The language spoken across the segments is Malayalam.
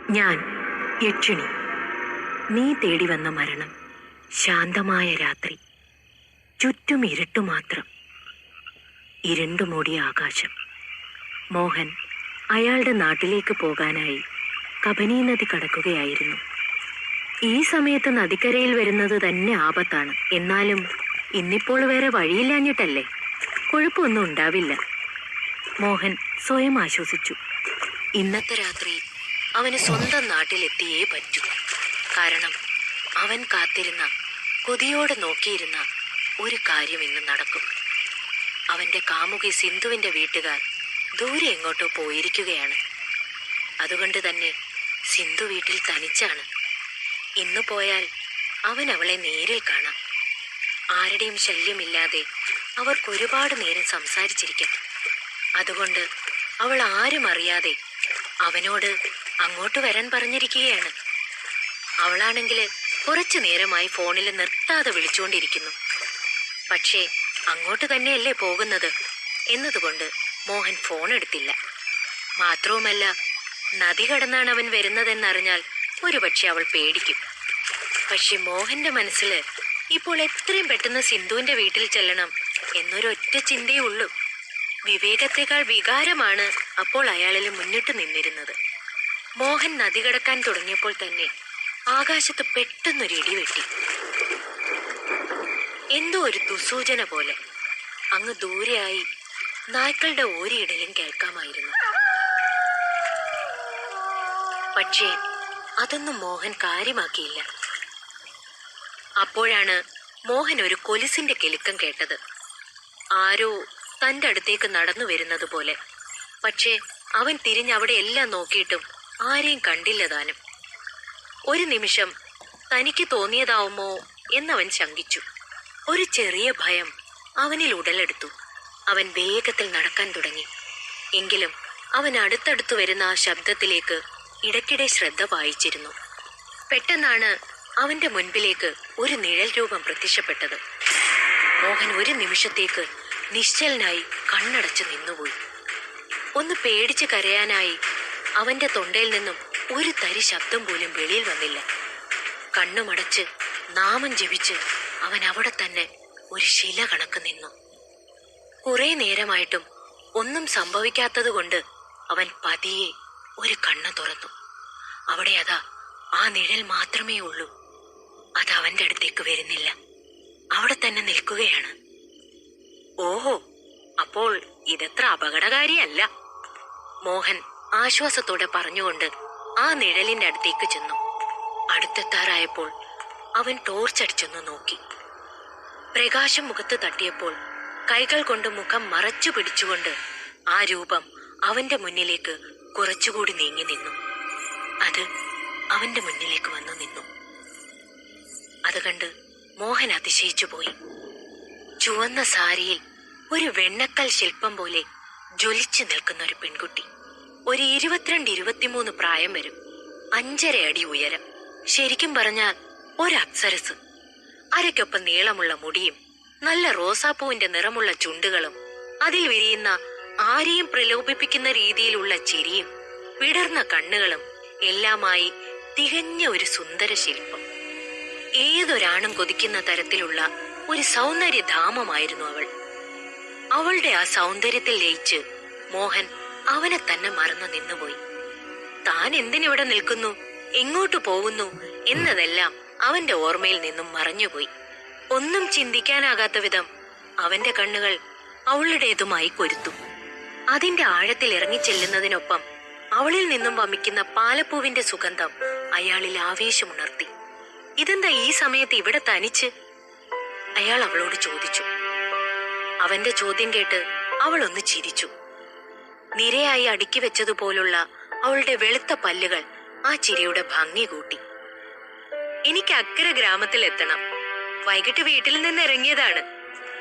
ഞാൻ യക്ഷിണി. നീ തേടി വന്ന മരണം. ശാന്തമായ രാത്രി. ചുറ്റും ഇരുട്ടു മാത്രം. ഇരുണ്ടു മൂടിയ ആകാശം. മോഹൻ അയാളുടെ നാട്ടിലേക്ക് പോകാനായി കബനി നദി കടക്കുകയായിരുന്നു. ഈ സമയത്ത് നദിക്കരയിൽ വരുന്നത് തന്നെ ആപത്താണ്. എന്നാലും ഇന്നിപ്പോൾ വേറെ വഴിയില്ലാഞ്ഞിട്ടല്ലേ, കുഴപ്പമൊന്നും ഉണ്ടാവില്ല. മോഹൻ സ്വയം ആശ്വസിച്ചു. ഇന്നത്തെ രാത്രി അവന് സ്വന്തം നാട്ടിലെത്തിയേ പറ്റൂ. കാരണം അവൻ കാത്തിരുന്ന, കൊതിയോടെ നോക്കിയിരുന്ന ഒരു കാര്യം ഇന്ന് നടക്കും. അവന്റെ കാമുകി സിന്ധുവിന്റെ വീട്ടുകാർ ദൂരെ എങ്ങോട്ടോ പോയിരിക്കുകയാണ്. അതുകൊണ്ട് തന്നെ സിന്ധു വീട്ടിൽ തനിച്ചാണ്. ഇന്ന് പോയാൽ അവൻ അവളെ നേരിൽ കാണാം. ആരുടെയും ശല്യമില്ലാതെ അവർക്കൊരുപാട് നേരം സംസാരിച്ചിരിക്കാം. അതുകൊണ്ട് അവൾ ആരും അറിയാതെ അവനോട് അങ്ങോട്ട് വരാൻ പറഞ്ഞിരിക്കുകയാണ്. അവളാണെങ്കിൽ കുറച്ചു നേരമായി ഫോണിൽ നിർത്താതെ വിളിച്ചുകൊണ്ടിരിക്കുന്നു. പക്ഷേ അങ്ങോട്ട് തന്നെയല്ലേ പോകുന്നത് എന്നതുകൊണ്ട് മോഹൻ ഫോൺ എടുത്തില്ല. മാത്രവുമല്ല, നദി കടന്നാണ് അവൻ വരുന്നതെന്നറിഞ്ഞാൽ ഒരുപക്ഷെ അവൾ പേടിക്കും. പക്ഷെ മോഹന്റെ മനസ്സിൽ ഇപ്പോൾ എത്രയും പെട്ടെന്ന് സിന്ധുവിന്റെ വീട്ടിൽ ചെല്ലണം എന്നൊരൊറ്റ ചിന്തയേ ഉള്ളൂ. വിവേകത്തെക്കാൾ വികാരമാണ് അപ്പോൾ അയാളിൽ മുന്നിട്ട് നിന്നിരുന്നത്. മോഹൻ നദി കടക്കാൻ തുടങ്ങിയപ്പോൾ തന്നെ ആകാശത്ത് പെട്ടെന്നൊരു ഇടിവെട്ടി. എന്തോ ഒരു ദുസൂചന പോലെ അങ്ങ് ദൂരെയായി നായ്ക്കളുടെ ഓരിയിടലും കേൾക്കാമായിരുന്നു. പക്ഷേ അതൊന്നും മോഹൻ കാര്യമാക്കിയില്ല. അപ്പോഴാണ് മോഹൻ ഒരു കൊലുസിന്റെ കിലുക്കം കേട്ടത്. ആരോ തന്റെ അടുത്തേക്ക് നടന്നു വരുന്നത് പോലെ. പക്ഷേ അവൻ തിരിഞ്ഞവിടെ എല്ലാം നോക്കിയിട്ടും ആരെയും കണ്ടില്ല താനും. ഒരു നിമിഷം തനിക്ക് തോന്നിയതാവുമോ എന്നവൻ ശങ്കിച്ചു. ഒരു ചെറിയ ഭയം അവനിൽ ഉടലെടുത്തു. അവൻ വേഗത്തിൽ നടക്കാൻ തുടങ്ങി. എങ്കിലും അവൻ അടുത്തടുത്തു വരുന്ന ആ ശബ്ദത്തിലേക്ക് ഇടയ്ക്കിടെ ശ്രദ്ധ പായിച്ചിരുന്നു. പെട്ടെന്നാണ് അവന്റെ മുൻപിലേക്ക് ഒരു നിഴൽ രൂപം പ്രത്യക്ഷപ്പെട്ടത്. മോഹൻ ഒരു നിമിഷത്തേക്ക് നിശ്ചലനായി കണ്ണടച്ച് നിന്നുപോയി. ഒന്ന് പേടിച്ച് കരയാനായി അവന്റെ തൊണ്ടയിൽ നിന്നും ഒരു തരി ശബ്ദം പോലും വെളിയിൽ വന്നില്ല. കണ്ണുമടച്ച് നാമം ജപിച്ച് അവൻ അവിടെ തന്നെ ഒരു ശില കണക്ക് നിന്നു. കുറെ നേരമായിട്ടും ഒന്നും സംഭവിക്കാത്തത് കൊണ്ട് അവൻ പതിയെ ഒരു കണ്ണ് തുറന്നു. അവിടെ അതാ ആ നിഴൽ മാത്രമേ ഉള്ളൂ. അത് അവന്റെ അടുത്തേക്ക് വരുന്നില്ല, അവിടെ തന്നെ നിൽക്കുകയാണ്. ഓഹോ, അപ്പോൾ ഇതത്ര അപകടകാരിയല്ല, മോഹൻ ആശ്വാസത്തോടെ പറഞ്ഞുകൊണ്ട് ആ നിഴലിന്റെ അടുത്തേക്ക് ചെന്നു. അടുത്തെത്താറായപ്പോൾ അവൻ ടോർച്ചടിച്ചൊന്ന് നോക്കി. പ്രകാശം മുഖത്ത് തട്ടിയപ്പോൾ കൈകൾ കൊണ്ട് മുഖം മറച്ചു പിടിച്ചുകൊണ്ട് ആ രൂപം അവന്റെ മുന്നിലേക്ക് കുറച്ചുകൂടി നീങ്ങി നിന്നു. അത് അവന്റെ മുന്നിലേക്ക് വന്നു നിന്നു. അത് കണ്ട് മോഹൻ അതിശയിച്ചു പോയി. ചുവന്ന സാരിയിൽ ഒരു വെണ്ണക്കൽ ശില്പം പോലെ ജ്വലിച്ചു നിൽക്കുന്ന ഒരു പെൺകുട്ടി. ഒരു 22-23 പ്രായം വരും. 5.5 അടി ഉയരം. ശരിക്കും പറഞ്ഞാൽ ഒരു അപ്സരസ്. അരയ്ക്കൊപ്പം നീളമുള്ള മുടിയും നല്ല റോസാപ്പൂവിന്റെ നിറമുള്ള ചുണ്ടുകളും അതിൽ വിരിയുന്ന ആരെയും പ്രലോഭിപ്പിക്കുന്ന രീതിയിലുള്ള ചിരിയും വിടർന്ന കണ്ണുകളും എല്ലാമായി തികഞ്ഞ ഒരു സുന്ദര ശില്പം. ഏതൊരാണും കൊതിക്കുന്ന തരത്തിലുള്ള ഒരു സൗന്ദര്യധാമമായിരുന്നു അവൾ. അവളുടെ ആ സൗന്ദര്യത്തിൽ ലയിച്ച് മോഹൻ അവനെ തന്നെ മറന്നു നിന്നുപോയി. താൻ എന്തിനിവിടെ നിൽക്കുന്നു, എങ്ങോട്ട് പോകുന്നു എന്നതെല്ലാം അവന്റെ ഓർമ്മയിൽ നിന്നും മറഞ്ഞുപോയി. ഒന്നും ചിന്തിക്കാനാകാത്ത വിധം അവന്റെ കണ്ണുകൾ അവളുടേതുമായി കൊരുത്തു. അതിന്റെ ആഴത്തിൽ ഇറങ്ങിച്ചെല്ലുന്നതിനൊപ്പം അവളിൽ നിന്നും വമിക്കുന്ന പാലപ്പൂവിന്റെ സുഗന്ധം അയാളിൽ ആവേശമുണർത്തി. ഇതെന്താ ഈ സമയത്ത് ഇവിടെ തനിച്ച്? അയാൾ അവളോട് ചോദിച്ചു. അവന്റെ ചോദ്യം കേട്ട് അവൾ ഒന്ന് ചിരിച്ചു. നിരയായി അടുക്കി വെച്ചതുപോലുള്ള അവളുടെ വെളുത്ത പല്ലുകൾ ആ ചിരിയുടെ ഭംഗി കൂട്ടി. എനിക്ക് അക്കരെ ഗ്രാമത്തിൽ എത്തണം. വൈകിട്ട് വീട്ടിൽ നിന്ന് ഇറങ്ങിയതാണ്.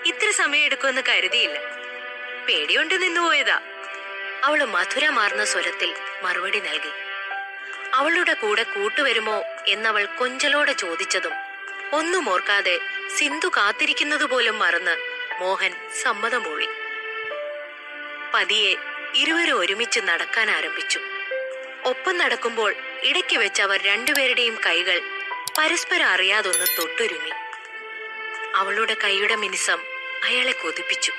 ഇത്ര സമയം എടുക്കുമെന്ന് കരുതിയില്ല. പേടികൊണ്ട് നിന്നുപോയതാ. അവള് മധുരമാർന്ന സ്വരത്തിൽ മറുപടി നൽകി. അവളുടെ കൂടെ കൂട്ടുവരുമോ എന്നവൾ കൊഞ്ചലോടെ ചോദിച്ചതും ഒന്നും ഓർക്കാതെ സിന്ധു കാത്തിരിക്കുന്നത് പോലും മറന്ന് മോഹൻ സമ്മതം മൂളി. പതിയെ ഇരുവരും ഒരുമിച്ച് നടക്കാൻ ആരംഭിച്ചു. ഒപ്പം നടക്കുമ്പോൾ ഇടയ്ക്ക് വെച്ച് അവർ രണ്ടുപേരുടെയും കൈകൾ പരസ്പരം അറിയാതൊന്ന് തൊട്ടുരുമി. അവളുടെ കൈയുടെ മിനുസം അയാളെ കൊതിപ്പിച്ചു.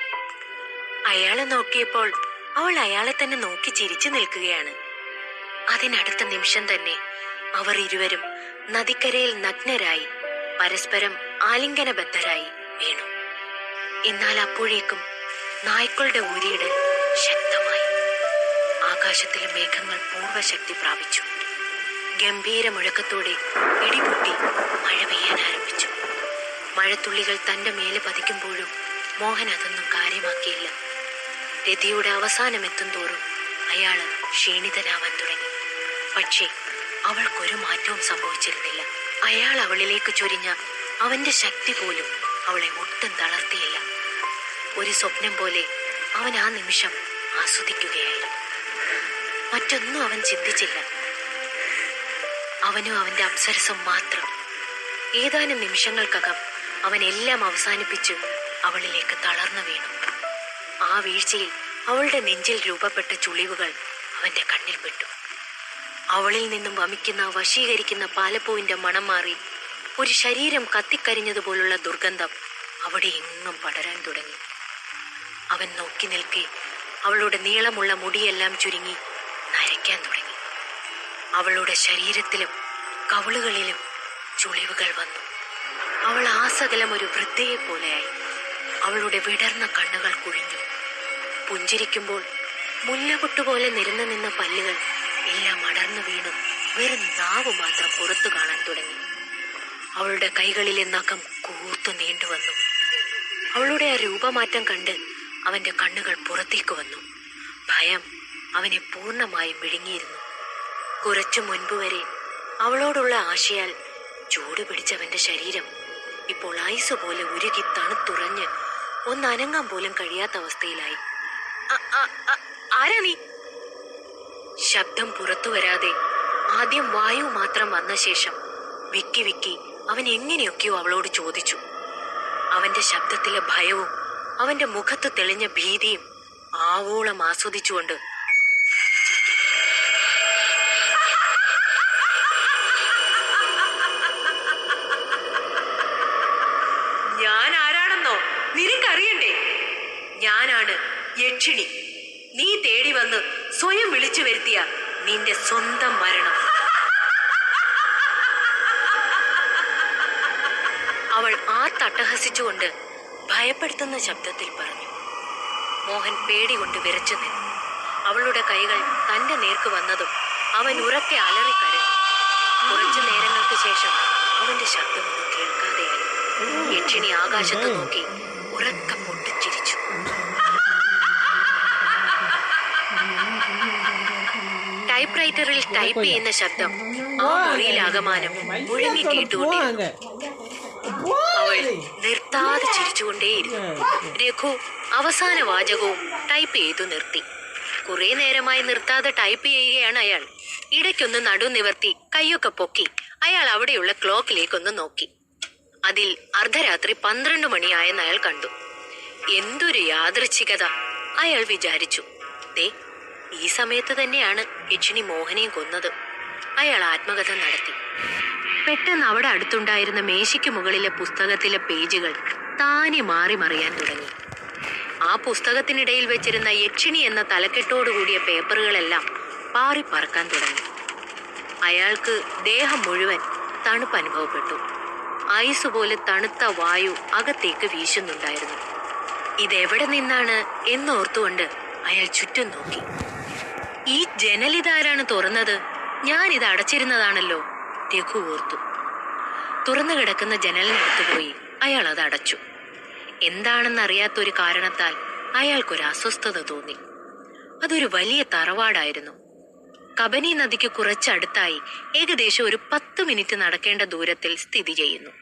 അയാളെ നോക്കിയപ്പോൾ അവൾ അയാളെ തന്നെ നോക്കി ചിരിച്ചു നിൽക്കുകയാണ്. അതിനടുത്ത നിമിഷം തന്നെ അവർ ഇരുവരും നദിക്കരയിൽ നഗ്നരായി പരസ്പരം ആലിംഗനബദ്ധരായി വീണു. എന്നാൽ അപ്പോഴേക്കും നായ്ക്കളുടെ ഊരിയിടൽ ശക്തമായി. ആകാശത്തിലെ മേഘങ്ങൾ പൂർവ്വശക്തി പ്രാപിച്ചു. ഗംഭീര മുഴക്കത്തോടെ ഇടിപൊട്ടി മഴ പെയ്യാൻ ആരംഭിച്ചു. മഴത്തുള്ളികൾ തന്റെ മേലെ പതിക്കുമ്പോഴും മോഹൻ അതൊന്നും കാര്യമാക്കിയില്ല. രതിയുടെ അവസാനം എത്തും തോറും അയാള് ക്ഷീണിതനാവാൻ തുടങ്ങി. പക്ഷേ അവൾക്കൊരു മാറ്റവും സംഭവിച്ചിരുന്നില്ല. അയാൾ അവളിലേക്ക് ചൊരിഞ്ഞ അവന്റെ ശക്തി പോലും അവളെ ഒട്ടും തളർത്തിയില്ല. ഒരു സ്വപ്നം പോലെ അവൻ ആ നിമിഷം ആസ്വദിക്കുകയായിരുന്നു. മറ്റൊന്നും അവൻ ചിന്തിച്ചില്ല. അവനും അവന്റെ അപ്സരസം മാത്രം. ഏതാനും നിമിഷങ്ങൾക്കകം അവൻ എല്ലാം അവസാനിപ്പിച്ച് അവളിലേക്ക് തളർന്നു വീണു. ആ വീഴ്ചയിൽ അവളുടെ നെഞ്ചിൽ രൂപപ്പെട്ട ചുളിവുകൾ അവന്റെ കണ്ണിൽ പെട്ടു. അവളിൽ നിന്നും വമിക്കുന്ന വശീകരിക്കുന്ന പാലപ്പൂവിന്റെ മണം മാറി ഒരു ശരീരം കത്തിക്കരിഞ്ഞതുപോലുള്ള ദുർഗന്ധം അവിടെ എങ്ങും പടരാൻ തുടങ്ങി. അവൻ നോക്കി നിൽക്കെ അവളുടെ നീളമുള്ള മുടിയെല്ലാം ചുരുങ്ങി നരയ്ക്കാൻ തുടങ്ങി. അവളുടെ ശരീരത്തിലും കവിളുകളിലും ചുളിവുകൾ വന്നു. അവൾ ആസകലം ഒരു വൃദ്ധയെ പോലെയായി. അവളുടെ വിടർന്ന കണ്ണുകൾ കുഴിഞ്ഞു. പുഞ്ചിരിക്കുമ്പോൾ മുല്ലപൊട്ടുപോലെ നിരന്നു നിന്ന പല്ലുകൾ എല്ലാം അടർന്നു വീണു വെറും നാവ് മാത്രം പുറത്തു കാണാൻ തുടങ്ങി. അവളുടെ കൈകളിലെ നഖം കൂർത്തു നീണ്ടുവന്നു. അവളുടെ ആ രൂപമാറ്റം കണ്ട് അവന്റെ കണ്ണുകൾ പുറത്തേക്ക് വന്നു. ഭയം അവനെ പൂർണ്ണമായും വിഴുങ്ങിയിരുന്നു. കുറച്ചു മുൻപ് വരെ അവളോടുള്ള ആശയാൽ ചൂട് പിടിച്ചവന്റെ ശരീരം ഇപ്പോൾ ഐസ് പോലെ ഉരുകി തണുത്തുറഞ്ഞ് ഒന്നനങ്ങാൻ പോലും കഴിയാത്ത അവസ്ഥയിലായി. ആരാ നീ? ശബ്ദം പുറത്തു വരാതെ ആദ്യം വായു മാത്രം വന്ന ശേഷം വിക്കി വിക്കി അവൻ എങ്ങനെയൊക്കെയോ അവളോട് ചോദിച്ചു. അവന്റെ ശബ്ദത്തിലെ ഭയവും അവന്റെ മുഖത്ത് തെളിഞ്ഞ ഭീതിയും ആവോളം ആസ്വദിച്ചുകൊണ്ട് ഞാൻ ആരാണെന്നോ നിനക്കറിയണ്ടേ? ഞാനാണ് യക്ഷിണി. നീ തേടി വന്ന് സ്വയം വിളിച്ചു വരുത്തിയ നിന്റെ സ്വന്തം മരണം. അവൾ തട്ടഹസിച്ചുകൊണ്ട് ഭയപ്പെടുത്തുന്ന ശബ്ദത്തിൽ പറഞ്ഞു. മോഹൻ പേടി കൊണ്ട് വിറച്ചു നിന്നു. അവളുടെ കൈകൾ തന്റെ നേർക്ക് വന്നതും അവൻ ഉറക്കെ അലറിക്കരഞ്ഞു. കുറച്ചു നേരങ്ങൾക്ക് ശേഷം അവന്റെ ശബ്ദമൊന്നും കേൾക്കാതെയായി. യക്ഷിണി ആകാശത്ത് നോക്കി ഉറക്ക പൊട്ടിച്ചിരിച്ചു. ടൈപ്പ് റൈറ്ററിൽ ടൈപ്പ് ചെയ്യുന്ന ശബ്ദം ആ മുറിയിലാകമാനം മുഴങ്ങി കേട്ടുകൊണ്ടിരുന്നു. അവൾ നിർത്താതെ ചിരിച്ചുകൊണ്ടേയിരുന്നു. രഘു അവസാന വാചകവും ടൈപ്പ് ചെയ്തു നിർത്തി. കുറെ നേരമായി നിർത്താതെ ടൈപ്പ് ചെയ്യുകയാണ് അയാൾ. ഇടയ്ക്കൊന്ന് നടു നിവർത്തി കൈയൊക്കെ പൊക്കി അയാൾ അവിടെയുള്ള ക്ലോക്കിലേക്കൊന്ന് നോക്കി. അതിൽ അർദ്ധരാത്രി 12 മണിയായെന്ന് അയാൾ കണ്ടു. എന്തൊരു യാദൃച്ഛികത, അയാൾ വിചാരിച്ചു. ദേ, ഈ സമയത്ത് തന്നെയാണ് യക്ഷിണി മോഹനെയും കൊന്നത്. അയാൾ ആത്മകഥ നടത്തി. പെട്ടെന്ന് അവിടെ അടുത്തുണ്ടായിരുന്ന മേശയ്ക്ക് മുകളിലെ പുസ്തകത്തിലെ പേജുകൾ താനെ മാറി മറിയാൻ തുടങ്ങി. ആ പുസ്തകത്തിനിടയിൽ വെച്ചിരുന്ന യക്ഷിണി എന്ന തലക്കെട്ടോടുകൂടിയ പേപ്പറുകളെല്ലാം പാറിപ്പറക്കാൻ തുടങ്ങി. അയാൾക്ക് ദേഹം മുഴുവൻ തണുപ്പ് അനുഭവപ്പെട്ടു. ഐസ് പോലെ തണുത്ത വായു അകത്തേക്ക് വീശുന്നുണ്ടായിരുന്നു. ഇതെവിടെ നിന്നാണ് എന്നോർത്തുകൊണ്ട് അയാൾ ചുറ്റും നോക്കി. ഈ ജനലിതാരാണ് തുറന്നത്? ഞാനിത് അടച്ചിരുന്നതാണല്ലോ, രഘു ഓർത്തു. തുറന്നു കിടക്കുന്ന ജനലിനടുത്ത് പോയി അയാൾ അത് അടച്ചു. എന്താണെന്നറിയാത്തൊരു കാരണത്താൽ അയാൾക്കൊരു അസ്വസ്ഥത തോന്നി. അതൊരു വലിയ തറവാടായിരുന്നു. കബനി നദിക്ക് കുറച്ചടുത്തായി ഏകദേശം ഒരു 10 മിനിറ്റ് നടക്കേണ്ട ദൂരത്തിൽ സ്ഥിതി ചെയ്യുന്നു.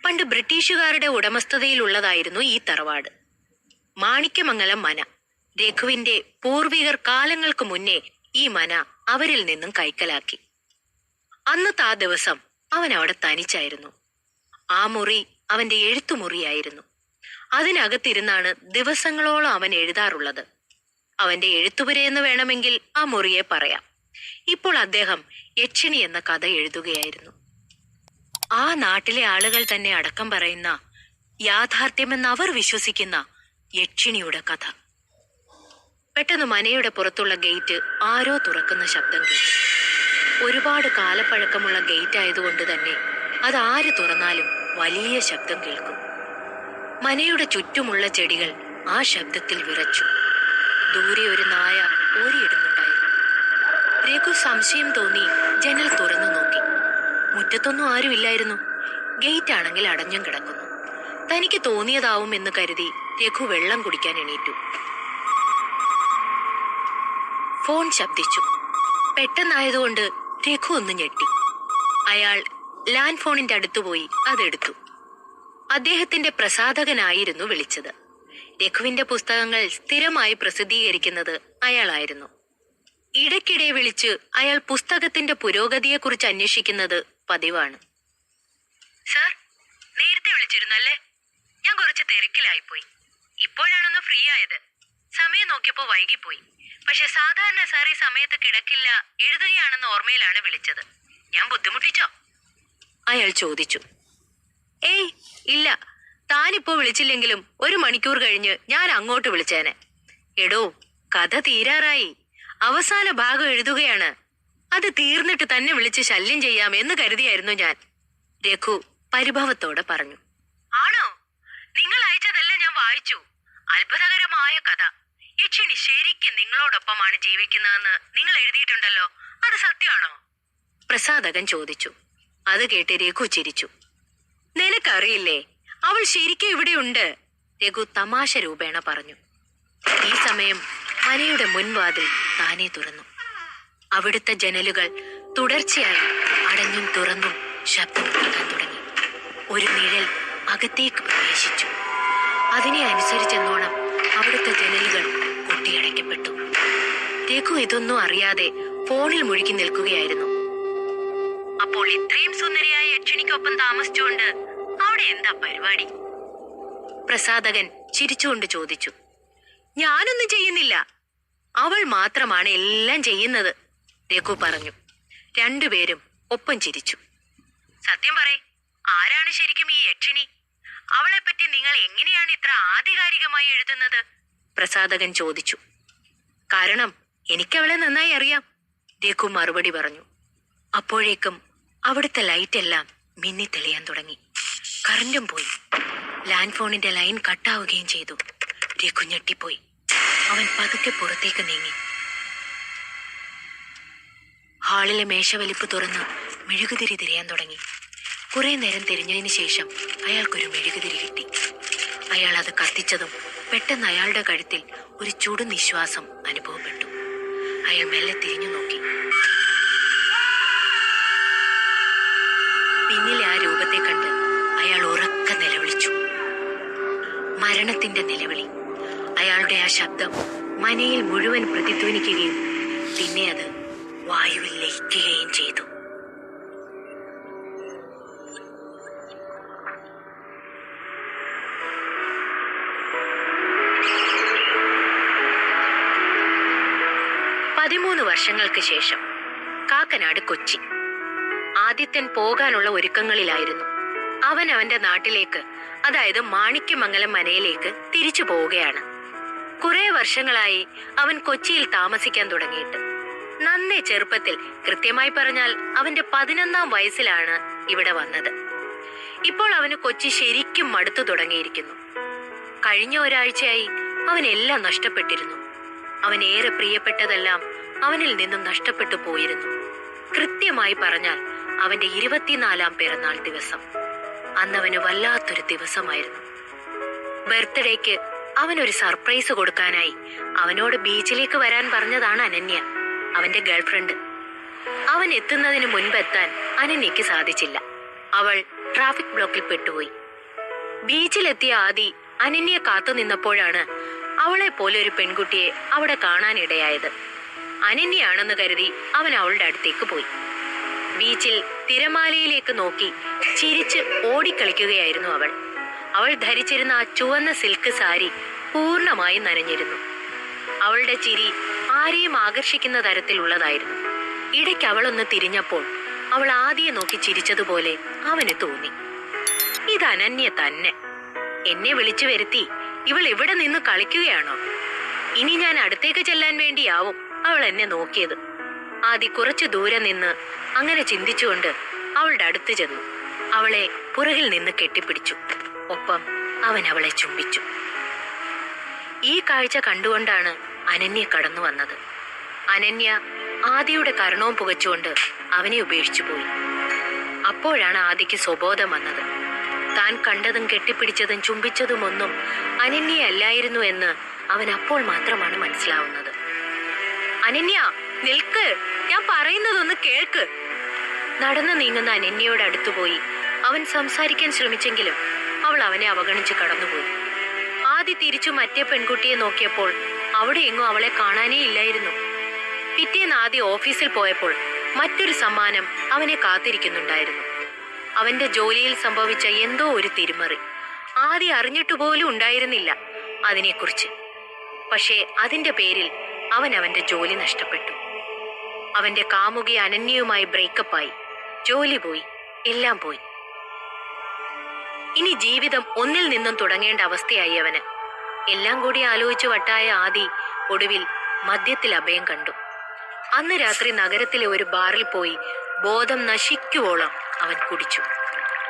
പണ്ട് ബ്രിട്ടീഷുകാരുടെ ഉടമസ്ഥതയിലുള്ളതായിരുന്നു ഈ തറവാട്. മാണിക്യമംഗലം മന. രഘുവിന്റെ പൂർവികർ കാലങ്ങൾക്ക് മുന്നേ ഈ മന അവരിൽ നിന്നും കൈക്കലാക്കി. അന്നത്തെ ആ ദിവസം അവൻ അവിടെ തനിച്ചായിരുന്നു. ആ മുറി അവന്റെ എഴുത്തുമുറിയായിരുന്നു. അതിനകത്തിരുന്നാണ് ദിവസങ്ങളോളം അവൻ എഴുതാറുള്ളത്. അവന്റെ എഴുത്തുപുരയെന്ന് വേണമെങ്കിൽ ആ മുറിയെ പറയാം. ഇപ്പോൾ അദ്ദേഹം യക്ഷിണി എന്ന കഥ എഴുതുകയായിരുന്നു. ആ നാട്ടിലെ ആളുകൾ തന്നെ അടക്കം പറയുന്ന, യാഥാർത്ഥ്യമെന്ന് അവർ വിശ്വസിക്കുന്ന യക്ഷിണിയുടെ കഥ. പെട്ടെന്ന് മനയുടെ പുറത്തുള്ള ഗേറ്റ് ആരോ തുറക്കുന്ന ശബ്ദം കേട്ടു. ഒരുപാട് കാലപ്പഴക്കമുള്ള ഗേറ്റ് ആയതുകൊണ്ട് തന്നെ അത് ആര് തുറന്നാലും വലിയ ശബ്ദം കേൾക്കും. മനയുടെ ചുറ്റുമുള്ള ചെടികൾ ആ ശബ്ദത്തിൽ വിറച്ചു. ദൂരെ ഒരു നായ ഓരിയിടുന്നുണ്ടായിരുന്നു. രഘു സംശയം തോന്നി ജനൽ തുറന്നു നോക്കി. മുറ്റത്തൊന്നും ആരുമില്ലായിരുന്നു. ഗേറ്റ് ആണെങ്കിൽ അടഞ്ഞും കിടക്കുന്നു. തനിക്ക് തോന്നിയതാവും എന്ന് കരുതി രഘു വെള്ളം കുടിക്കാൻ എണീറ്റു. ഫോൺ ശബ്ദിച്ചു. പെട്ടെന്നായതുകൊണ്ട് രഘു ഒന്ന് ഞെട്ടി. അയാൾ ലാൻഡ് ഫോണിന്റെ അടുത്തുപോയി അതെടുത്തു. അദ്ദേഹത്തിന്റെ പ്രസാധകനായിരുന്നു വിളിച്ചത്. രഘുവിന്റെ പുസ്തകങ്ങൾ സ്ഥിരമായി പ്രസിദ്ധീകരിക്കുന്നത് അയാളായിരുന്നു. ഇടയ്ക്കിടെ വിളിച്ച് അയാൾ പുസ്തകത്തിന്റെ പുരോഗതിയെക്കുറിച്ച് അന്വേഷിക്കുന്നത് പതിവാണ്. സർ, നേരത്തെ വിളിച്ചിരുന്നല്ലേ? ഞാൻ കുറച്ച് തിരക്കിലായിപ്പോയി. ഇപ്പോഴാണൊന്ന് ഫ്രീ ആയത്. സമയം നോക്കിയപ്പോ വൈകിപ്പോയി. പക്ഷെ സാധാരണ സാർ ഈ സമയത്ത് കിടക്കില്ല, എഴുതുകയാണെന്ന ഓർമ്മയിലാണ് വിളിച്ചത്. ഞാൻ ബുദ്ധിമുട്ടിച്ചോ? അയാൾ ചോദിച്ചു. ഏയ് ഇല്ല, താനിപ്പോ വിളിച്ചില്ലെങ്കിലും 1 മണിക്കൂർ കഴിഞ്ഞ് ഞാൻ അങ്ങോട്ട് വിളിച്ചേനെ. എടോ, കഥ തീരാറായി. അവസാന ഭാഗം എഴുതുകയാണ്. അത് തീർന്നിട്ട് തന്നെ വിളിച്ച് ശല്യം ചെയ്യാം എന്ന് കരുതിയായിരുന്നു ഞാൻ, രഘു പരിഭവത്തോടെ പറഞ്ഞു. ആണോ? നിങ്ങൾ അയച്ചതല്ല ഞാൻ വായിച്ചു. അത്ഭുതകരമായ കഥ. യക്ഷിണി ശരിക്കും നിങ്ങളോടൊപ്പമാണ് ജീവിക്കുന്നതെന്ന് നിങ്ങൾ എഴുതിയിട്ടുണ്ടല്ലോ, അത് സത്യമാണോ? പ്രസാധകൻ ചോദിച്ചു. അത് കേട്ട് രഘു ചിരിച്ചു. നിനക്കറിയില്ലേ, അവൾ ശരിക്കും ഇവിടെയുണ്ട്, രഘു തമാശ രൂപേണ പറഞ്ഞു. ഈ സമയം മനയുടെ മുൻവാതിൽ താനെ തുറന്നു. അവിടുത്തെ ജനലുകൾ തുടർച്ചയായി അടഞ്ഞും തുറന്നും ശബ്ദം കേൾക്കാൻ തുടങ്ങി. ഒരു നിഴൽ അകത്തേക്ക് പ്രവേശിച്ചു. അതിനെ അനുസരിച്ചെന്നോണം അവിടുത്തെ ജനലുകൾ കൊട്ടിയടയ്ക്കപ്പെട്ടു. രഘു ഇതൊന്നും അറിയാതെ ഫോണിൽ മുഴുകി നിൽക്കുകയായിരുന്നു. അപ്പോൾ ഇത്രയും സുന്ദരിയായ യക്ഷിണിക്കൊപ്പം താമസിച്ചുകൊണ്ട് അവിടെ എന്താ പരിപാടി? പ്രസാധകൻ ചിരിച്ചുകൊണ്ട് ചോദിച്ചു. ഞാനൊന്നും ചെയ്യുന്നില്ല, അവൾ മാത്രമാണ് എല്ലാം ചെയ്യുന്നത്, രഘു പറഞ്ഞു. രണ്ടുപേരും ഒപ്പം ചിരിച്ചു. സത്യം പറയ്, ആരാണ് ശരിക്കും ഈ യക്ഷിണി? അവളെപ്പറ്റി നിങ്ങൾ എങ്ങനെയാണ് ഇത്ര ആധികാരികമായി എഴുതുന്നത്? പ്രസാധകൻ ചോദിച്ചു. കാരണം എനിക്കവളെ നന്നായി അറിയാം, രഘു മറുപടി പറഞ്ഞു. അപ്പോഴേക്കും അവിടുത്തെ ലൈറ്റ് എല്ലാം മിന്നിത്തെളിയാൻ തുടങ്ങി. കറണ്ടും പോയി. ലാൻഡ് ഫോണിന്റെ ലൈൻ കട്ടാവുകയും ചെയ്തു. രഘു ഞെട്ടിപ്പോയി. അവൻ പതുക്കെ പുറത്തേക്ക് നീങ്ങി. ഹാളിലെ മേശവലിപ്പ് തുറന്ന് മെഴുകുതിരി തിരിയാൻ തുടങ്ങി. കുറെ നേരം തിരിഞ്ഞതിന് ശേഷം അയാൾക്കൊരു മെഴുകുതിരി കിട്ടി. അയാൾ അത് കത്തിച്ചതും പെട്ടെന്ന് അയാളുടെ കഴുത്തിൽ ഒരു ചുടുനിശ്വാസം അനുഭവപ്പെട്ടു. അയാൾ മെല്ലെ തിരിഞ്ഞു നോക്കി. പിന്നിലെ ആ രൂപത്തെ കണ്ട് അയാൾ ഉറക്കെ നിലവിളിച്ചു. മരണത്തിന്റെ നിലവിളി. അയാളുടെ ആ ശബ്ദം മനയിൽ മുഴുവൻ പ്രതിധ്വനിക്കുകയും പിന്നെ അത് വായുവിൽ ലയിക്കുകയും ചെയ്തു. വർഷങ്ങൾക്ക് ശേഷം കാക്കനാട് കൊച്ചി. ആദിത്യൻ പോകാനുള്ള ഒരുക്കങ്ങളിലായിരുന്നു. അവൻ അവന്റെ നാട്ടിലേക്ക്, അതായത് മാണിക്യമംഗലം മനയിലേക്ക് തിരിച്ചു പോവുകയാണ്. കുറെ വർഷങ്ങളായി അവൻ കൊച്ചിയിൽ താമസിക്കാൻ തുടങ്ങിയിട്ട്. നന്നേ ചെറുപ്പത്തിൽ, കൃത്യമായി പറഞ്ഞാൽ അവന്റെ 11ാം വയസ്സിലാണ് ഇവിടെ വന്നത്. ഇപ്പോൾ അവന് കൊച്ചി ശരിക്കും മടുത്തു തുടങ്ങിയിരിക്കുന്നു. കഴിഞ്ഞ ഒരാഴ്ചയായി അവനെല്ലാം നഷ്ടപ്പെട്ടിരുന്നു. അവനേറെ പ്രിയപ്പെട്ടതെല്ലാം അവനിൽ നിന്നും നഷ്ടപ്പെട്ടു പോയിരുന്നു. കൃത്യമായി പറഞ്ഞാൽ അവന്റെ 24ാം പിറന്നാൾ ദിവസം. അന്നവന് വല്ലാത്തൊരു ദിവസമായിരുന്നു. ബർത്ത്ഡേക്ക് അവനൊരു സർപ്രൈസ് കൊടുക്കാനായി അവനോട് ബീച്ചിലേക്ക് വരാൻ പറഞ്ഞതാണ് അനന്യ, അവന്റെ ഗേൾഫ്രണ്ട്. അവൻ എത്തുന്നതിന് മുൻപെത്താൻ അനന്യക്ക് സാധിച്ചില്ല. അവൾ ട്രാഫിക് ബ്ലോക്കിൽ പെട്ടുപോയി. ബീച്ചിലെത്തിയ ആദി അനന്യയെ കാത്തു നിന്നപ്പോഴാണ് അവളെ പോലെ ഒരു പെൺകുട്ടിയെ അവിടെ കാണാനിടയായത്. അനന്യയാണെന്ന് കരുതി അവൻ അവളുടെ അടുത്തേക്ക് പോയി. ബീച്ചിൽ തിരമാലയിലേക്ക് നോക്കി ചിരിച്ച് ഓടിക്കളിക്കുകയായിരുന്നു അവൾ. അവൾ ധരിച്ചിരുന്ന ആ ചുവന്ന സിൽക്ക് സാരി പൂർണ്ണമായും നനഞ്ഞിരുന്നു. അവളുടെ ചിരി ആരെയും ആകർഷിക്കുന്ന തരത്തിലുള്ളതായിരുന്നു. ഇടയ്ക്ക് അവളൊന്ന് തിരിഞ്ഞപ്പോൾ അവൾ ആദിയെ നോക്കി ചിരിച്ചതുപോലെ അവന് തോന്നി. ഇത് അനന്യ തന്നെ. എന്നെ വിളിച്ചു വരുത്തി ഇവൾ ഇവിടെ നിന്ന് കളിക്കുകയാണോ? ഇനി ഞാൻ അടുത്തേക്ക് ചെല്ലാൻ വേണ്ടിയാവും അവൾ എന്നെ നോക്കിയത്. ആദി കുറച്ചു ദൂരെ നിന്ന് അങ്ങനെ ചിന്തിച്ചുകൊണ്ട് അവളുടെ അടുത്ത് ചെന്നു. അവളെ പുറകിൽ നിന്ന് കെട്ടിപ്പിടിച്ചു. ഒപ്പം അവൻ അവളെ ചുംബിച്ചു. ഈ കാഴ്ച കണ്ടുകൊണ്ടാണ് അനന്യ കടന്നു വന്നത്. അനന്യ ആദിയുടെ കർണവും പുകച്ചുകൊണ്ട് അവനെ ഉപേക്ഷിച്ചു പോയി. അപ്പോഴാണ് ആദിക്ക് സ്വബോധം വന്നത്. താൻ കണ്ടതും കെട്ടിപ്പിടിച്ചതും ചുംബിച്ചതുമൊന്നും അനന്യയല്ലായിരുന്നു എന്ന് അവൻ അപ്പോൾ മാത്രമാണ് മനസ്സിലാവുന്നത്. അനന്യ, നിൽക്ക്, ഞാൻ പറയുന്നതൊന്ന് കേൾക്ക്. നടന്നു നീങ്ങുന്ന അനന്യയോട് അടുത്തുപോയി അവൻ സംസാരിക്കാൻ ശ്രമിച്ചെങ്കിലും അവൾ അവനെ അവഗണിച്ച് കടന്നുപോയി. ആദി തിരിച്ചു മറ്റേ പെൺകുട്ടിയെ നോക്കിയപ്പോൾ അവിടെ എങ്ങും അവളെ കാണാനേ ഇല്ലായിരുന്നു. പിറ്റേന്ന് ആദി ഓഫീസിൽ പോയപ്പോൾ മറ്റൊരു സമ്മാനം അവനെ കാത്തിരിക്കുന്നുണ്ടായിരുന്നു. അവന്റെ ജോലിയിൽ സംഭവിച്ച എന്തോ ഒരു തിരിമറി ആദി അറിഞ്ഞിട്ടുപോലും ഉണ്ടായിരുന്നില്ല അതിനെക്കുറിച്ച്. പക്ഷേ അതിന്റെ പേരിൽ അവൻ അവന്റെ ജോലി നഷ്ടപ്പെട്ടു. അവന്റെ കാമുകി അനന്യയുമായി ബ്രേക്കപ്പായി. ജോലി പോയി, എല്ലാം പോയി. ഇനി ജീവിതം ഒന്നിൽ നിന്നും തുടങ്ങേണ്ട അവസ്ഥയായി അവന്. എല്ലാം കൂടി ആലോചിച്ചു വട്ടായ ആദി ഒടുവിൽ മദ്യത്തിൽ അഭയം കണ്ടു. അന്ന് രാത്രി നഗരത്തിലെ ഒരു ബാറിൽ പോയി ബോധം നശിക്കുവോളം അവൻ കുടിച്ചു.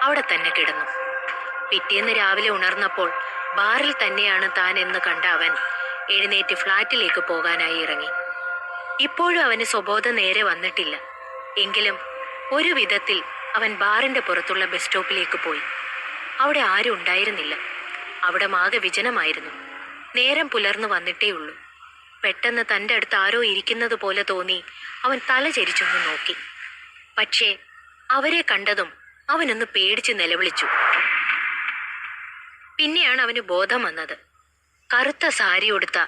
അവിടെ തന്നെ കിടന്നു. പിറ്റേന്ന് രാവിലെ ഉണർന്നപ്പോൾ ബാറിൽ തന്നെയാണ് താൻ എന്ന് കണ്ട അവൻ എഴുന്നേറ്റ് ഫ്ളാറ്റിലേക്ക് പോകാനായി ഇറങ്ങി. ഇപ്പോഴും അവന് സ്വബോധം നേരെ വന്നിട്ടില്ല. എങ്കിലും ഒരു വിധത്തിൽ അവൻ ബാറിന്റെ പുറത്തുള്ള ബസ് സ്റ്റോപ്പിലേക്ക് പോയി. അവിടെ ആരും ഉണ്ടായിരുന്നില്ല. അവിടെ ആകെ വിജനമായിരുന്നു. നേരം പുലർന്നു വന്നിട്ടേയുള്ളൂ. പെട്ടെന്ന് തൻ്റെ അടുത്ത് ആരോ ഇരിക്കുന്നത് പോലെ തോന്നി അവൻ തല ചരിച്ചൊന്ന് നോക്കി. പക്ഷേ അവരെ കണ്ടതും അവനൊന്ന് പേടിച്ച് നിലവിളിച്ചു. പിന്നെയാണ് അവന് ബോധം വന്നത്. കറുത്ത സാരി ഉടുത്ത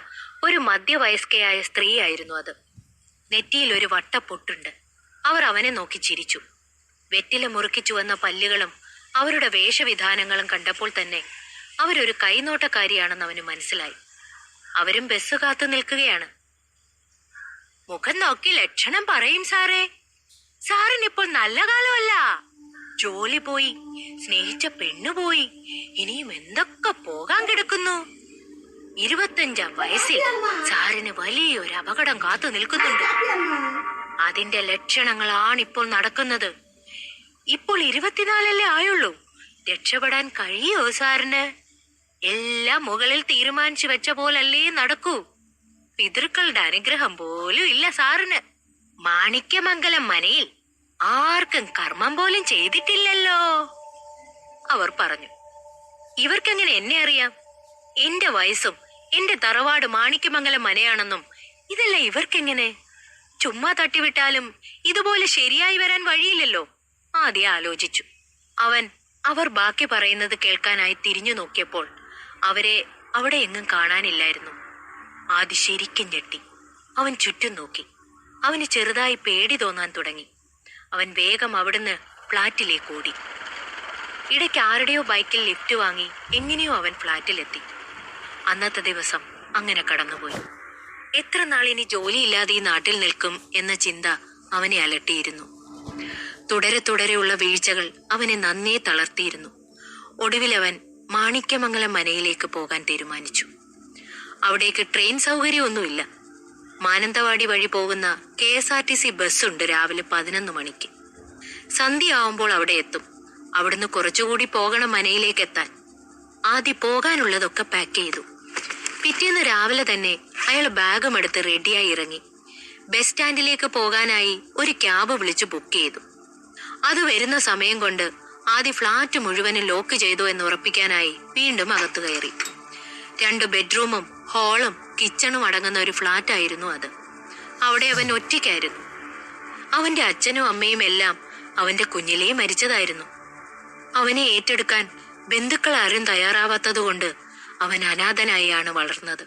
ഒരു മധ്യവയസ്കയായ സ്ത്രീയായിരുന്നു അത്. നെറ്റിയിൽ ഒരു വട്ടപ്പൊട്ടുണ്ട്. അവർ അവനെ നോക്കി ചിരിച്ചു. വെറ്റില മുറുക്കിച്ചു വന്ന പല്ലുകളും അവരുടെ വേഷവിധാനങ്ങളും കണ്ടപ്പോൾ തന്നെ അവരൊരു കൈനോട്ടക്കാരിയാണെന്ന് അവന് മനസ്സിലായി. അവരും ബസ് കാത്തു നിൽക്കുകയാണ്. മുഖം നോക്കി ലക്ഷണം പറയും സാറേ. സാറിനിപ്പോൾ നല്ല കാലമല്ല. ജോലി പോയി, സ്നേഹിച്ച പെണ്ണുപോയി, ഇനിയും എന്തൊക്കെ പോകാൻ കിടക്കുന്നു. 25 വയസ്സിൽ സാറിന് വലിയൊരു അപകടം കാത്തു നിൽക്കുന്നുണ്ട്. അതിന്റെ ലക്ഷണങ്ങളാണിപ്പോൾ നടക്കുന്നത്. ഇപ്പോൾ 24 ആയുള്ളൂ. രക്ഷപ്പെടാൻ കഴിയോ സാറിന്? എല്ലാം മുകളിൽ തീരുമാനിച്ചു വെച്ച പോലല്ലേ നടക്കൂ. പിതൃക്കളുടെ അനുഗ്രഹം പോലും ഇല്ല സാറിന്. മാണിക്യമംഗലം മനയിൽ ആർക്കും കർമ്മം പോലും ചെയ്തിട്ടില്ലല്ലോ, അവർ പറഞ്ഞു. ഇവർക്കെങ്ങനെ എന്നെ അറിയാം? എന്റെ വയസ്സും എന്റെ തറവാട് മാണിക്യമംഗലം മനയാണെന്നും ഇതെല്ലാം ഇവർക്കെങ്ങനെ? ചുമ്മാ തട്ടിവിട്ടാലും ഇതുപോലെ ശരിയായി വരാൻ വഴിയില്ലല്ലോ, ആദ്യം ആലോചിച്ചു. അവർ ബാക്കി പറയുന്നത് കേൾക്കാനായി തിരിഞ്ഞു നോക്കിയപ്പോൾ അവരെ അവിടെ എങ്ങും കാണാനില്ലായിരുന്നു. ആദി ശരിക്കും ഞെട്ടി. അവൻ ചുറ്റും നോക്കി. അവന് ചെറുതായി പേടി തോന്നാൻ തുടങ്ങി. അവൻ വേഗം അവിടുന്ന് ഫ്ളാറ്റിലേക്ക് ഓടി. ഇടയ്ക്ക് ആരുടെയോ ബൈക്കിൽ ലിഫ്റ്റ് വാങ്ങി എങ്ങനെയോ അവൻ ഫ്ളാറ്റിലെത്തി. അന്നത്തെ ദിവസം അങ്ങനെ കടന്നുപോയി. എത്ര നാളിനി ജോലിയില്ലാതെ ഈ നാട്ടിൽ നിൽക്കും എന്ന ചിന്ത അവനെ അലട്ടിയിരുന്നു. തുടരെ തുടരെയുള്ള വീഴ്ചകൾ അവനെ നന്നേ തളർത്തിയിരുന്നു. ഒടുവിൽ അവൻ മാണിക്യമംഗലം മനയിലേക്ക് പോകാൻ തീരുമാനിച്ചു. അവിടേക്ക് ട്രെയിൻ സൗകര്യമൊന്നുമില്ല. മാനന്തവാടി വഴി പോകുന്ന KSRTC ബസ്സുണ്ട് രാവിലെ 11 മണിക്ക്. സന്ധ്യ ആവുമ്പോൾ അവിടെ എത്തും. അവിടുന്ന് കുറച്ചുകൂടി പോകണം മനയിലേക്ക് എത്താൻ. ആദ്യം പോകാനുള്ളതൊക്കെ പാക്ക് ചെയ്തു. പിറ്റേന്ന് രാവിലെ തന്നെ അയാൾ ബാഗും എടുത്ത് റെഡിയായി ഇറങ്ങി. ബസ് സ്റ്റാൻഡിലേക്ക് പോകാനായി ഒരു ക്യാബ് വിളിച്ച് ബുക്ക് ചെയ്തു. അത് വരുന്ന സമയം കൊണ്ട് ആദ്യം ഫ്ളാറ്റ് മുഴുവനും ലോക്ക് ചെയ്തു എന്ന് ഉറപ്പിക്കാനായി വീണ്ടും അകത്തു കയറി. 2 ബെഡ്റൂമും ഹാളും കിച്ചണും അടങ്ങുന്ന ഒരു ഫ്ളാറ്റ് ആയിരുന്നു അത്. അവിടെ അവൻ ഒറ്റയ്ക്കായിരുന്നു. അവന്റെ അച്ഛനും അമ്മയും എല്ലാം അവന്റെ കുഞ്ഞിലേ മരിച്ചതായിരുന്നു. അവനെ ഏറ്റെടുക്കാൻ ബന്ധുക്കൾ ആരും തയ്യാറാവാത്തതുകൊണ്ട് അവൻ അനാഥനായാണ് വളർന്നത്.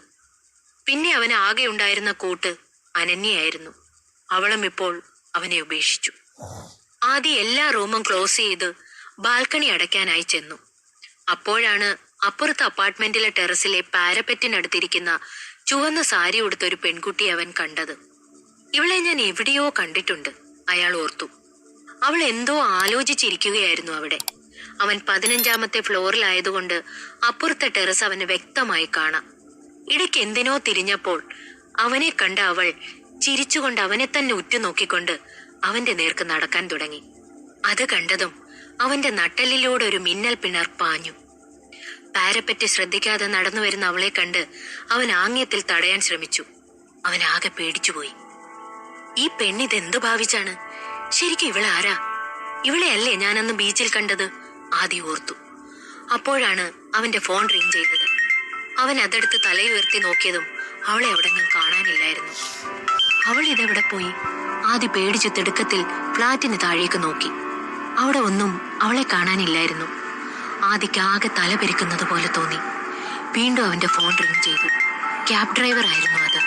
പിന്നെ അവന് ആകെ ഉണ്ടായിരുന്ന കൂട്ട് അനന്യയായിരുന്നു. അവളും ഇപ്പോൾ അവനെ ഉപേക്ഷിച്ചു. ആദ്യം എല്ലാ റൂമും ക്ലോസ് ചെയ്ത് ബാൽക്കണി അടയ്ക്കാനായി ചെന്നു. അപ്പോഴാണ് അപ്പുറത്തെ അപ്പാർട്ട്മെന്റിലെ ടെറസിലെ പാരപ്പറ്റിനടുത്തിരിക്കുന്ന ചുവന്ന സാരി ഉടുത്ത ഒരു പെൺകുട്ടി അവൻ കണ്ടത്. ഇവളെ ഞാൻ എവിടെയോ കണ്ടിട്ടുണ്ട്, അയാൾ ഓർത്തു. അവൾ എന്തോ ആലോചിച്ചിരിക്കുകയായിരുന്നു അവിടെ. അവൻ 15ാമത്തെ ഫ്ലോറിലായതുകൊണ്ട് അപ്പുറത്തെ ടെറസ് അവന് വ്യക്തമായി കാണാം. ഇടയ്ക്ക് എന്തിനോ തിരിഞ്ഞപ്പോൾ അവനെ കണ്ട അവൾ ചിരിച്ചുകൊണ്ട് അവനെ തന്നെ ഉറ്റുനോക്കിക്കൊണ്ട് അവന്റെ നേർക്ക് നടക്കാൻ തുടങ്ങി. അത് കണ്ടതും അവന്റെ നട്ടെല്ലിലൂടെ ഒരു മിന്നൽ പിണർ പാഞ്ഞു. പാരപ്പറ്റ് ശ്രദ്ധിക്കാതെ നടന്നു വരുന്ന അവളെ കണ്ട് അവൻ ആംഗ്യത്തിൽ തടയാൻ ശ്രമിച്ചു. അവൻ ആകെ പേടിച്ചുപോയി. ഈ പെണ്ണിതെന്തു ഭാവിച്ചാണ്? ശരിക്കും ഇവളാരാ? ഇവളെയല്ലേ ഞാനന്ന് ബീച്ചിൽ കണ്ടത്? ആദി ഓർത്തു. അപ്പോഴാണ് അവന്റെ ഫോൺ റിംഗ് ചെയ്തത്. അവൻ അതെടുത്ത് തലയുയർത്തി നോക്കിയതും അവളെ എവിടെങ്ങും കാണാനില്ലായിരുന്നു. അവൾ ഇതെവിടെ പോയി? ആദി പേടിച്ചു തിടുക്കത്തിൽ ഫ്ലാറ്റിന് താഴേക്ക് നോക്കി. അവിടെ ഒന്നും അവളെ കാണാനില്ലായിരുന്നു. ആദിക്ക് ആകെ തല പെരുക്കുന്നത് പോലെ തോന്നി. വീണ്ടും അവന്റെ ഫോൺ റിംഗ് ചെയ്തു. ക്യാബ് ഡ്രൈവർ ആയിരുന്നു അത്.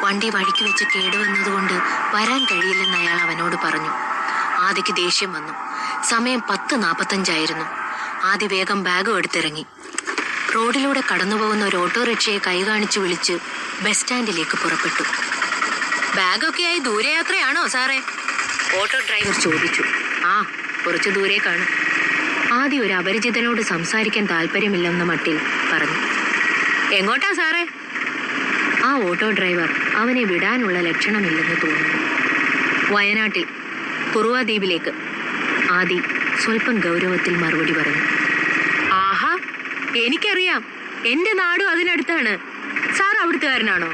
വണ്ടി വഴിക്ക് വെച്ച് കേടുവന്നതുകൊണ്ട് വരാൻ കഴിയില്ലെന്ന് അയാൾ അവനോട് പറഞ്ഞു. ആദിക്ക് ദേഷ്യം വന്നു. സമയം 10:45 ആദി വേഗം ബാഗും എടുത്തിറങ്ങി. റോഡിലൂടെ കടന്നുപോകുന്ന ഒരു ഓട്ടോറിക്ഷയെ കൈ കാണിച്ചു വിളിച്ച് ബസ് സ്റ്റാൻഡിലേക്ക് പുറപ്പെട്ടു. ബാഗൊക്കെയായി ദൂരയാത്രയാണോ സാറേ? ഓട്ടോ ഡ്രൈവർ ചോദിച്ചു. ആ, കുറച്ചു ദൂരേക്കാണ്. ആദി ഒരു അപരിചിതനോട് സംസാരിക്കാൻ താല്പര്യമില്ലെന്ന മട്ടിൽ പറഞ്ഞു. എങ്ങോട്ടാ സാറേ? ആ ഓട്ടോ ഡ്രൈവർ അവനെ വിടാനുള്ള ലക്ഷണമില്ലെന്ന് തോന്നുന്നു. വയനാട്ടിൽ കുറുവ ദ്വീപിലേക്ക്. ആദി സ്വല്പം ഗൗരവത്തിൽ മറുപടി പറഞ്ഞു. ആഹാ, എനിക്കറിയാം. എന്റെ നാടും അതിനടുത്താണ്. സാർ അവിടുത്തുകാരനാണോ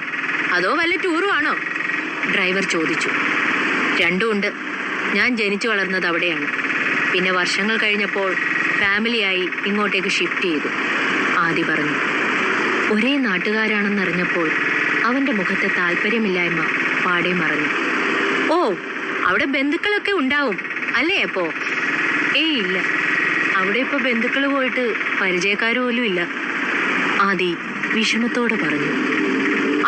അതോ വല്ല ടൂറും ആണോ? ഡ്രൈവർ ചോദിച്ചു. രണ്ടും ഉണ്ട്. ഞാൻ ജനിച്ചു വളർന്നത് അവിടെയാണ്. പിന്നെ വർഷങ്ങൾ കഴിഞ്ഞപ്പോൾ ഫാമിലിയായി ഇങ്ങോട്ടേക്ക് ഷിഫ്റ്റ് ചെയ്തു, ആദി പറഞ്ഞു. ഒരേ നാട്ടുകാരാണെന്നറിഞ്ഞപ്പോൾ അവന്റെ മുഖത്തെ താല്പര്യമില്ലായ്മ പാടെ മറഞ്ഞു. ഓ, അവിടെ ബന്ധുക്കളൊക്കെ ഉണ്ടാവും അല്ലേ? അപ്പോ ഏയ് ഇല്ല, അവിടെ ഇപ്പൊ ബന്ധുക്കൾ പോയിട്ട് പരിചയക്കാർ പോലും ഇല്ല, ആദി വിഷമത്തോടെ പറഞ്ഞു.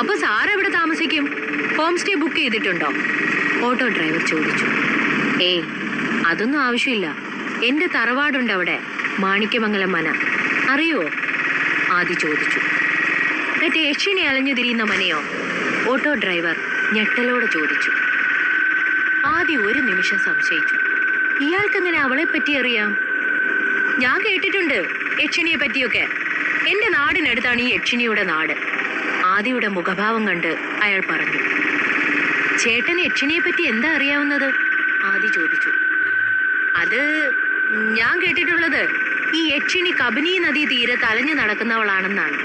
അപ്പൊ സാർ എവിടെ താമസിക്കും? ഹോം സ്റ്റേ ബുക്ക് ചെയ്തിട്ടുണ്ടോ? ഓട്ടോ ഡ്രൈവർ ചോദിച്ചു. ഏയ്, അതൊന്നും ആവശ്യമില്ല. എന്റെ തറവാടുണ്ട് അവിടെ, മാണിക്യമംഗലം മന. അറിയോ? ആദി ചോദിച്ചു. മറ്റേ യക്ഷിണി അലഞ്ഞു തിരിയുന്ന മനയോ? ഓട്ടോ ഡ്രൈവർ ഞെട്ടലോടെ ചോദിച്ചു. ആദി ഒരു നിമിഷം സംശയിച്ചു. ഇയാൾക്കെങ്ങനെ അവളെ പറ്റി അറിയാം? ഞാൻ കേട്ടിട്ടുണ്ട് യക്ഷിണിയെ പറ്റിയൊക്കെ. എന്റെ നാടിനടുത്താണ് ഈ യക്ഷിണിയുടെ നാട്. ആദിയുടെ മുഖഭാവം കണ്ട് അയാൾ പറഞ്ഞു. ചേട്ടന് യക്ഷിണിയെ പറ്റി എന്താ അറിയാവുന്നത്? ആദി ചോദിച്ചു. അത് ഞാൻ കേട്ടിട്ടുള്ളത് ഈ യക്ഷിണി കബനി നദീ തീരത്ത് അലഞ്ഞു നടക്കുന്നവളാണെന്നാണ്.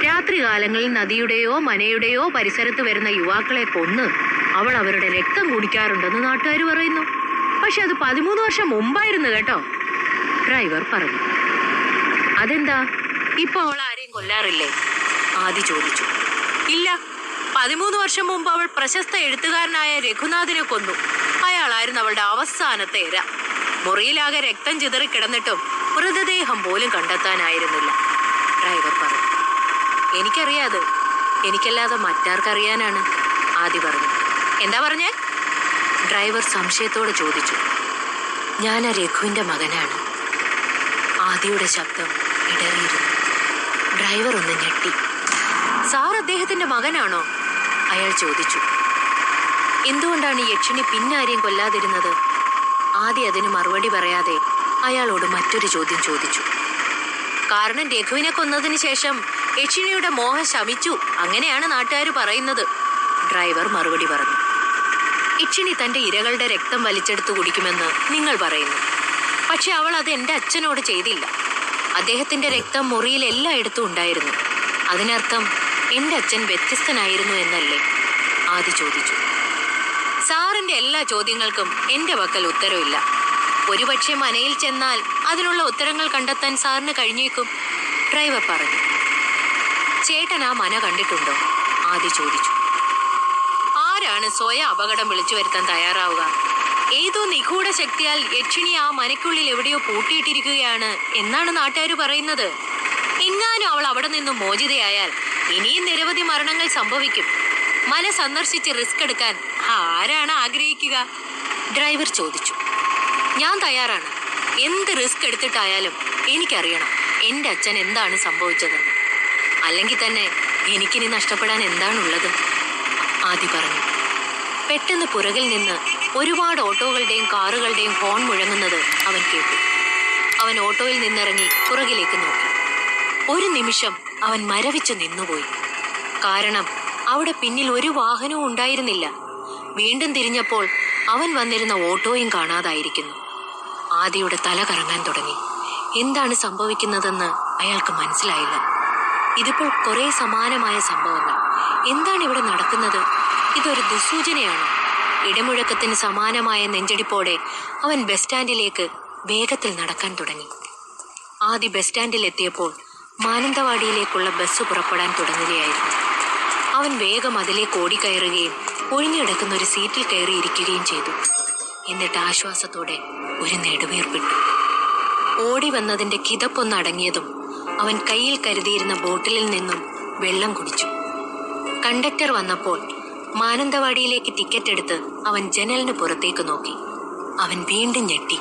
രാത്രികാലങ്ങളിൽ നദിയുടെയോ മനയുടെയോ പരിസരത്ത് വരുന്ന യുവാക്കളെ കൊന്ന് അവൾ അവരുടെ രക്തം കുടിക്കാറുണ്ടെന്ന് നാട്ടുകാർ പറയുന്നു. പക്ഷെ അത് 13 വർഷം മുമ്പായിരുന്നു കേട്ടോ, ഡ്രൈവർ പറഞ്ഞു. അതെന്താ, ഇപ്പൊ അവൾ ആരെയും കൊല്ലാറില്ലേ? ആദി ചോദിച്ചു. ഇല്ല, 13 വർഷം മുമ്പ് അവൾ പ്രശസ്ത എഴുത്തുകാരനായ രഘുനാഥിനെ കൊന്നു. അയാളായിരുന്നു അവളുടെ അവസാനത്തെ ഇര. മുറിയിലാകെ രക്തം ചിതറി കിടന്നിട്ടും മൃതദേഹം പോലും കണ്ടെത്താനായിരുന്നില്ല, ഡ്രൈവർ പറഞ്ഞു. എനിക്കറിയാത്, എനിക്കല്ലാതെ മറ്റാർക്കറിയാനാണ്, ആദി പറഞ്ഞു. എന്താ പറഞ്ഞേ? ഡ്രൈവർ സംശയത്തോടെ ചോദിച്ചു. ഞാൻ ആ രഘുവിന്റെ മകനാണ്. ആദിയുടെ ശബ്ദം ഇടറിയിരുന്നു. ഡ്രൈവർ ഒന്ന് ഞെട്ടി. സാർ അദ്ദേഹത്തിന്റെ മകനാണോ? അയാൾ ചോദിച്ചു. എന്തുകൊണ്ടാണ് ഈ യക്ഷിണി പിന്നാരെയും കൊല്ലാതിരുന്നത്? ആദി അതിന് മറുപടി പറയാതെ അയാളോട് മറ്റൊരു ചോദ്യം ചോദിച്ചു. കാരണം രഘുവിനെ കൊന്നതിന് ശേഷം യക്ഷിണിയുടെ മോഹം ശമിച്ചു, അങ്ങനെയാണ് നാട്ടുകാർ പറയുന്നത്, ഡ്രൈവർ മറുപടി പറഞ്ഞു. യക്ഷിണി തന്റെ ഇരകളുടെ രക്തം വലിച്ചെടുത്ത് കുടിക്കുമെന്ന് നിങ്ങൾ പറയുന്നു. പക്ഷെ അവൾ അത് എന്റെ അച്ഛനോട് ചെയ്തില്ല. അദ്ദേഹത്തിന്റെ രക്തം മുറിയിൽ എല്ലായിടത്തും ഉണ്ടായിരുന്നു. അതിനർത്ഥം എന്റെ അച്ഛൻ വ്യത്യസ്തനായിരുന്നു എന്നല്ലേ? ആദി ചോദിച്ചു. സാറിന്റെ എല്ലാ ചോദ്യങ്ങൾക്കും എന്റെ പക്കൽ ഉത്തരവില്ല. ഒരുപക്ഷെ മനയിൽ ചെന്നാൽ അതിനുള്ള ഉത്തരങ്ങൾ കണ്ടെത്താൻ സാറിന് കഴിഞ്ഞേക്കും, ഡ്രൈവർ പറഞ്ഞു. ചേട്ടൻ ആ മന കണ്ടിട്ടുണ്ടോ? ആദി ചോദിച്ചു. ആരാണ് സ്വയം അപകടം വിളിച്ചു വരുത്താൻ തയ്യാറാവുക? ഏതോ നിഗൂഢ ശക്തിയാൽ യക്ഷിണി ആ മനയ്ക്കുള്ളിൽ എവിടെയോ പൂട്ടിയിട്ടിരിക്കുകയാണ് എന്നാണ് നാട്ടുകാർ പറയുന്നത്. എങ്ങാനും അവൾ അവിടെ നിന്നും മോചിതയായാൽ ഇനിയും നിരവധി മരണങ്ങൾ സംഭവിക്കും. മന സന്ദർശിച്ച് റിസ്ക് എടുക്കാൻ ആരാണ് ആഗ്രഹിക്കുക? ഡ്രൈവർ ചോദിച്ചു. ഞാൻ തയ്യാറാണ്. എന്ത് റിസ്ക് എടുത്തിട്ടായാലും എനിക്കറിയണം എന്റെ അച്ഛൻ എന്താണ് സംഭവിച്ചതെന്ന്. അല്ലെങ്കിൽ തന്നെ എനിക്കിനി നഷ്ടപ്പെടാൻ എന്താണുള്ളത്? ആദി പറഞ്ഞു. പെട്ടെന്ന് പുറകിൽ നിന്ന് ഒരുപാട് ഓട്ടോകളുടെയും കാറുകളുടെയും ഹോൺ മുഴങ്ങുന്നത് അവൻ കേട്ടു. അവൻ ഓട്ടോയിൽ നിന്നിറങ്ങി പുറകിലേക്ക് നോക്കി. ഒരു നിമിഷം അവൻ മരവിച്ചു നിന്നുപോയി. കാരണം അവിടെ പിന്നിൽ ഒരു വാഹനവും ഉണ്ടായിരുന്നില്ല. വീണ്ടും തിരിഞ്ഞപ്പോൾ അവൻ വന്നിരുന്ന ഓട്ടോയും കാണാതായിരിക്കുന്നു. ആദിയുടെ തല കറങ്ങാൻ തുടങ്ങി. എന്താണ് സംഭവിക്കുന്നതെന്ന് അയാൾക്ക് മനസ്സിലായില്ല. ഇതിപ്പോൾ കുറെ സമാനമായ സംഭവങ്ങൾ. എന്താണ് ഇവിടെ നടക്കുന്നത്? ഇതൊരു ദുസ്സൂചനയാണോ? ഇടമുഴക്കത്തിന് സമാനമായ നെഞ്ചടിപ്പോടെ അവൻ ബസ് സ്റ്റാൻഡിലേക്ക് വേഗത്തിൽ നടക്കാൻ തുടങ്ങി. ആദി ബസ് സ്റ്റാൻഡിൽ എത്തിയപ്പോൾ മാനന്തവാടിയിലേക്കുള്ള ബസ് പുറപ്പെടാൻ തുടങ്ങുകയായിരുന്നു. അവൻ വേഗം അതിലേക്ക് ഓടിക്കയറുകയും ഒഴിഞ്ഞുകിടക്കുന്ന ഒരു സീറ്റിൽ കയറിയിരിക്കുകയും ചെയ്തു. എന്നിട്ട് ആശ്വാസത്തോടെ ഒരു നെടുവീർപ്പിട്ടു. ഓടി വന്നതിന്റെ കിതപ്പൊന്നടങ്ങിയതും അവൻ കയ്യിൽ കരുതിയിരുന്ന ബോട്ടിലിൽ നിന്നും വെള്ളം കുടിച്ചു. കണ്ടക്ടർ വന്നപ്പോൾ മാനന്തവാടിയിലേക്ക് ടിക്കറ്റ് എടുത്ത് അവൻ ജനലിന് പുറത്തേക്ക് നോക്കി. അവൻ വീണ്ടും ഞെട്ടി.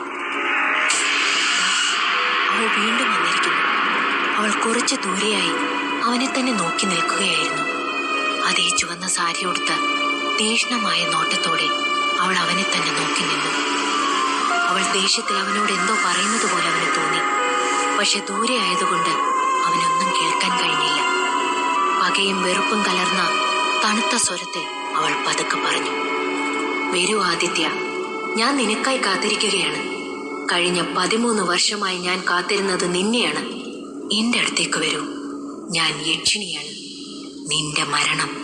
അവൾ വീണ്ടും വന്നിരിക്കുന്നു. അവൾ കുറച്ചു ദൂരെയായി അവനെ തന്നെ നോക്കി നിൽക്കുകയായിരുന്നു. അതേ ചുവന്ന സാരി ഉടുത്ത തീക്ഷ്ണമായ നോട്ടത്തോടെ അവൾ അവനെ തന്നെ നോക്കി നിന്നു. അവൾ ദേഷ്യത്തിൽ അവനോട് എന്തോ പറയുന്നത് പോലെ അവന് തോന്നി. പക്ഷെ ദൂരെ ആയതുകൊണ്ട് അവനൊന്നും കേൾക്കാൻ കഴിഞ്ഞില്ല. പകയും വെറുപ്പും കലർന്ന തണുത്ത സ്വരത്തിൽ അവൾ പതുക്കെ പറഞ്ഞു, "വരൂ ആദിത്യ, ഞാൻ നിനക്കായി കാത്തിരിക്കുകയാണ്. കഴിഞ്ഞ 13 വർഷമായി ഞാൻ കാത്തിരുന്നത് നിന്നെയാണ്. എന്റെ അടുത്തേക്ക് വരൂ. ഞാൻ യക്ഷിണിയാണ്. നിന്റെ മരണം